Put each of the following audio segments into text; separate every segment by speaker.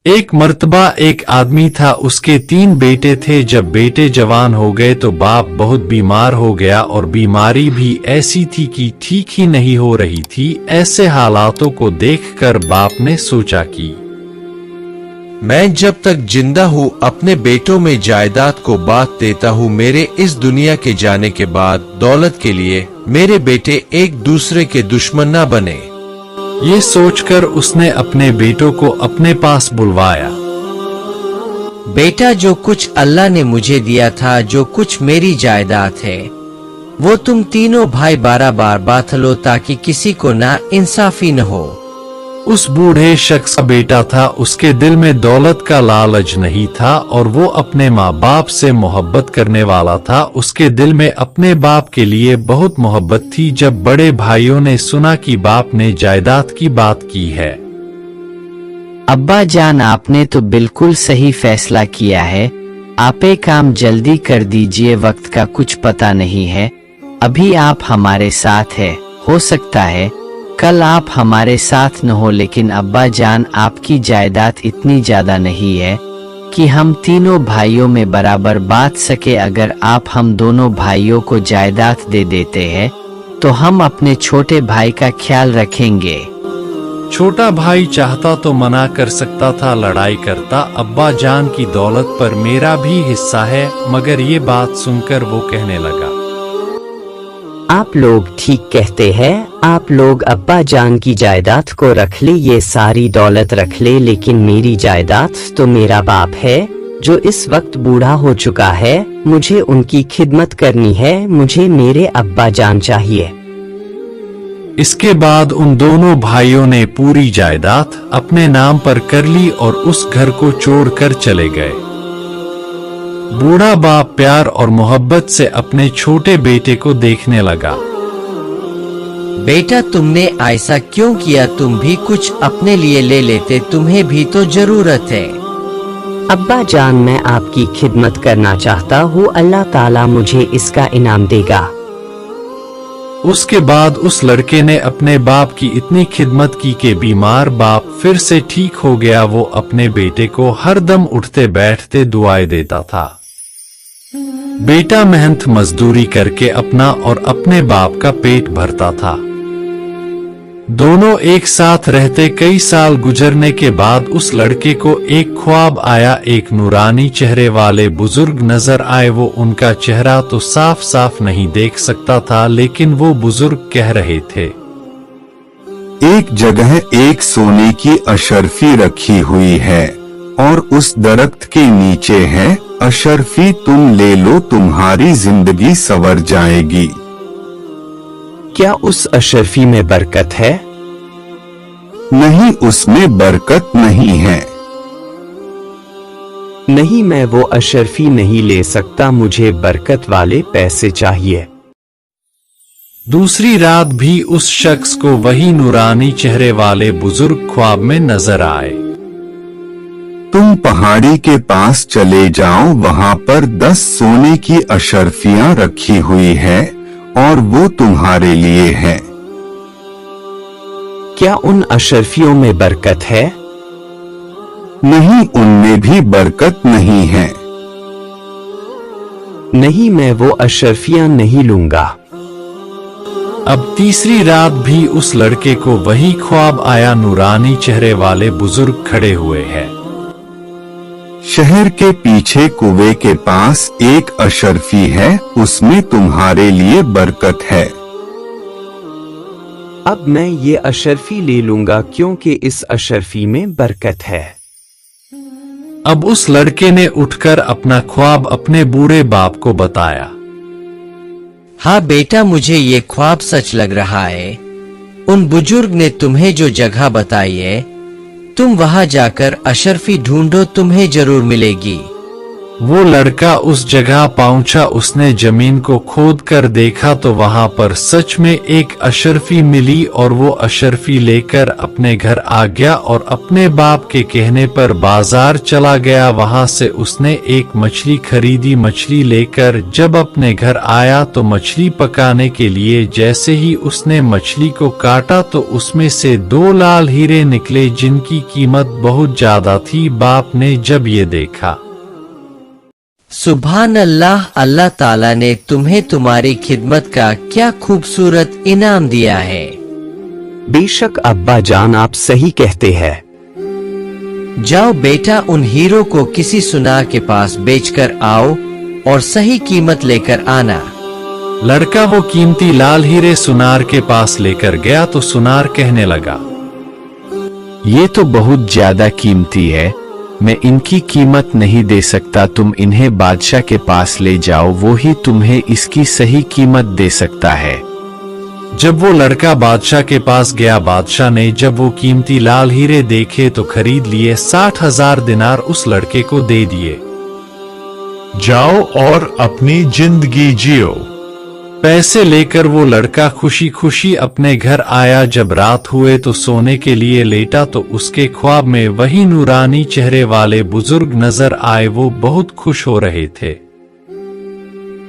Speaker 1: एक मर्तबा एक आदमी था, उसके 3 बेटे थे। जब बेटे जवान हो गए तो बाप बहुत बीमार हो गया और बीमारी भी ऐसी थी कि ठीक ही नहीं हो रही थी। ऐसे हालातों को देखकर बाप ने सोचा कि
Speaker 2: मैं जब तक जिंदा हूँ अपने बेटों में जायदाद को बांट देता हूँ। मेरे इस दुनिया के जाने के बाद दौलत के लिए मेरे बेटे एक दूसरे के दुश्मन न बने।
Speaker 1: ये सोचकर उसने अपने बेटों को अपने पास बुलवाया।
Speaker 3: बेटा, जो कुछ अल्लाह ने मुझे दिया था, जो कुछ मेरी जायदाद है, वो तुम तीनों भाई 12 बार बांट लो ताकि किसी को ना इंसाफी न हो।
Speaker 1: उस बूढ़े शख्स का बेटा था, उसके दिल में दौलत का लालच नहीं था और वो अपने माँ बाप से मोहब्बत करने वाला था। उसके दिल में अपने बाप के लिए बहुत मोहब्बत थी। जब बड़े भाइयों ने सुना कि बाप ने जायदाद की बात की है,
Speaker 4: अब्बा जान, आपने तो बिल्कुल सही फैसला किया है। आप एक काम जल्दी कर दीजिए, वक्त का कुछ पता नहीं है। अभी आप हमारे साथ है, हो सकता है कल आप हमारे साथ न हो, लेकिन अब्बा जान, आपकी जायदाद इतनी ज्यादा नहीं है कि हम तीनों भाइयों में बराबर बांट सके। अगर आप हम दोनों भाइयों को जायदाद दे देते हैं तो हम अपने छोटे भाई का ख्याल रखेंगे।
Speaker 1: छोटा भाई चाहता तो मना कर सकता था, लड़ाई करता, अब्बा जान की दौलत पर मेरा भी हिस्सा है। मगर ये बात सुनकर वो कहने लगा,
Speaker 5: आप लोग ठीक कहते हैं। आप लोग अब्बा जान की जायदाद को रख ले, ये सारी दौलत रख ले, लेकिन मेरी जायदाद तो मेरा बाप है जो इस वक्त बूढ़ा हो चुका है। मुझे उनकी खिदमत करनी है, मुझे मेरे अब्बा जान चाहिए।
Speaker 1: इसके बाद उन दोनों भाइयों ने पूरी जायदाद अपने नाम पर कर ली और उस घर को छोड़कर चले गए। बूढ़ा बाप प्यार और मोहब्बत से अपने छोटे बेटे को देखने लगा।
Speaker 3: बेटा, तुमने ऐसा क्यों किया? तुम भी कुछ अपने लिए ले लेते, तुम्हें भी तो जरूरत है।
Speaker 5: अब्बा जान, मैं आपकी खिदमत करना चाहता हूँ, अल्लाह ताला मुझे इसका इनाम देगा।
Speaker 1: उसके बाद उस लड़के ने अपने बाप की इतनी खिदमत की कि बीमार बाप फिर से ठीक हो गया। वो अपने बेटे को हर दम उठते बैठते दुआएं देता था। बेटा मेहनत मजदूरी करके अपना और अपने बाप का पेट भरता था। दोनों एक साथ रहते कई साल गुजरने के बाद उस लड़के को एक ख्वाब आया। एक नूरानी चेहरे वाले बुजुर्ग नजर आए। वो उनका चेहरा तो साफ साफ नहीं देख सकता था, लेकिन वो बुजुर्ग कह रहे थे,
Speaker 6: एक जगह एक सोने की अशर्फी रखी हुई है और उस दरख्त के नीचे है। अशर्फी तुम ले लो, तुम्हारी जिंदगी संवर जाएगी।
Speaker 2: क्या उस अशर्फी में बरकत है?
Speaker 6: नहीं, उसमें बरकत नहीं है।
Speaker 2: नहीं, मैं वो अशर्फी नहीं ले सकता, मुझे बरकत वाले पैसे चाहिए।
Speaker 1: दूसरी रात भी उस शख्स को वही नूरानी चेहरे वाले बुजुर्ग ख्वाब में नजर आए।
Speaker 6: तुम पहाड़ी के पास चले जाओ, वहां पर 10 सोने की अशर्फियां रखी हुई है और वो तुम्हारे लिए है।
Speaker 2: क्या उन अशर्फियों में बरकत है?
Speaker 6: नहीं, उनमें भी बरकत नहीं है।
Speaker 2: नहीं, मैं वो अशर्फियां नहीं लूंगा।
Speaker 1: अब तीसरी रात भी उस लड़के को वही ख्वाब आया। नूरानी चेहरे वाले बुजुर्ग खड़े हुए हैं।
Speaker 6: शहर के पीछे कुएं के पास एक अशर्फी है, उसमें तुम्हारे लिए बरकत है।
Speaker 2: अब मैं ये अशर्फी ले लूंगा क्योंकि इस अशर्फी में बरकत है।
Speaker 1: अब उस लड़के ने उठकर अपना ख्वाब अपने बूढ़े बाप को बताया।
Speaker 3: हाँ बेटा, मुझे ये ख्वाब सच लग रहा है। उन बुजुर्ग ने तुम्हें जो जगह बताई है, तुम वहां जाकर अशर्फी ढूंढो, तुम्हें जरूर मिलेगी।
Speaker 1: वो लड़का उस जगह पहुंचा। उसने जमीन को खोद कर देखा तो वहां पर सच में एक अशरफी मिली और वो अशरफी लेकर अपने घर आ गया और अपने बाप के कहने पर बाजार चला गया। वहां से उसने एक मछली खरीदी। मछली लेकर जब अपने घर आया तो मछली पकाने के लिए जैसे ही उसने मछली को काटा तो उसमें से 2 लाल हीरे निकले जिनकी कीमत बहुत ज्यादा थी। बाप ने जब ये देखा,
Speaker 3: सुभान अल्लाह, अल्लाह ताला ने तुम्हें तुम्हारी खिदमत का क्या खूबसूरत इनाम दिया है।
Speaker 5: बेशक अब्बा जान आप सही कहते हैं।
Speaker 3: जाओ बेटा, उन हीरो को किसी सुनार के पास बेचकर आओ और सही कीमत लेकर आना।
Speaker 1: लड़का वो कीमती लाल हीरे सुनार के पास लेकर गया तो सुनार कहने लगा,
Speaker 4: ये तो बहुत ज्यादा कीमती है, मैं इनकी कीमत नहीं दे सकता। तुम इन्हें बादशाह के पास ले जाओ, वो ही तुम्हें इसकी सही कीमत दे सकता है।
Speaker 1: जब वो लड़का बादशाह के पास गया, बादशाह ने जब वो कीमती लाल हीरे देखे तो खरीद लिए। 60,000 दिनार उस लड़के को दे दिए।
Speaker 7: जाओ और अपनी जिंदगी जियो।
Speaker 1: पैसे लेकर वो लड़का खुशी खुशी अपने घर आया। जब रात हुए तो सोने के लिए लेटा तो उसके ख्वाब में वही नूरानी चेहरे वाले बुजुर्ग नजर आए। वो बहुत खुश हो रहे थे।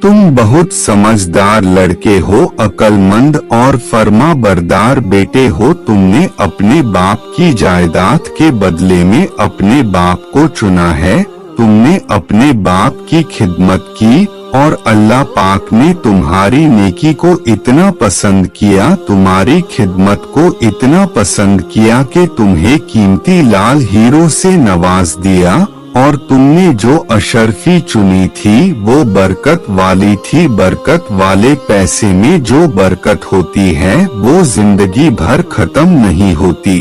Speaker 6: तुम बहुत समझदार लड़के हो, अक्लमंद और फर्मा बरदार बेटे हो। तुमने अपने बाप की जायदाद के बदले में अपने बाप को चुना है। तुमने अपने बाप की खिदमत की और अल्लाह पाक ने तुम्हारी नेकी को इतना पसंद किया, तुम्हारी खिदमत को इतना पसंद किया कि तुम्हें कीमती लाल हीरो से नवाज दिया। और तुमने जो अशरफी चुनी थी वो बरकत वाली थी। बरकत वाले पैसे में जो बरकत होती है वो जिंदगी भर खत्म नहीं होती।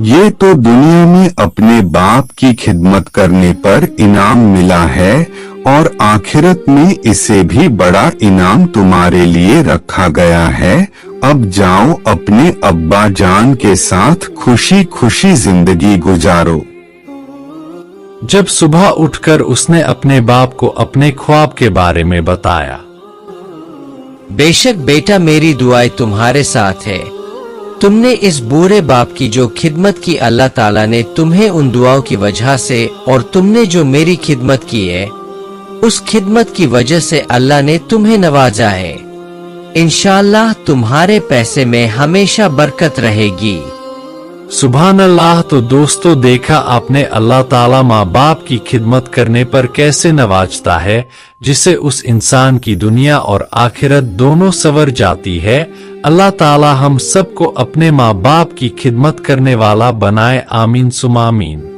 Speaker 6: ये तो दुनिया में अपने बाप की खिदमत करने पर इनाम मिला है और आखिरत में इससे भी बड़ा इनाम तुम्हारे लिए रखा गया है। अब जाओ अपने अब्बा जान के साथ खुशी खुशी जिंदगी गुजारो।
Speaker 1: जब सुबह उठकर उसने अपने बाप को अपने ख्वाब के बारे में बताया।
Speaker 3: बेशक बेटा, मेरी दुआएं तुम्हारे साथ है। तुमने इस बूढ़े बाप की जो खिदमत की, अल्लाह ताला ने तुम्हें उन दुआओं की वजह से और तुमने जो मेरी खिदमत की है उस खिदमत की वजह से अल्लाह ने तुम्हें नवाजा है। इंशाअल्लाह तुम्हारे पैसे में हमेशा बरकत रहेगी।
Speaker 1: सुभान अल्लाह। तो दोस्तों, देखा आपने अल्लाह ताला माँ बाप की खिदमत करने पर कैसे नवाजता है, जिससे उस इंसान की दुनिया और आखिरत दोनों संवर जाती है। अल्लाह ताला हम सबको अपने माँ बाप की खिदमत करने वाला बनाए। आमीन सुम आमीन।